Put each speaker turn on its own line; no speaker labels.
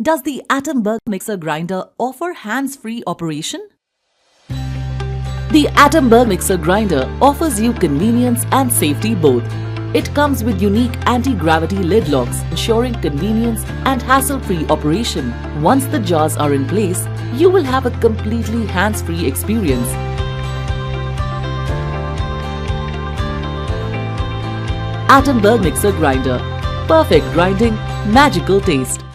Does the Atomberg mixer grinder offer hands-free operation? The Atomberg mixer grinder offers you convenience and safety both. It comes with unique anti-gravity lid locks, ensuring convenience and hassle-free operation. Once the jars are in place, you will have a completely hands-free experience. Atomberg mixer grinder. Perfect grinding, magical taste.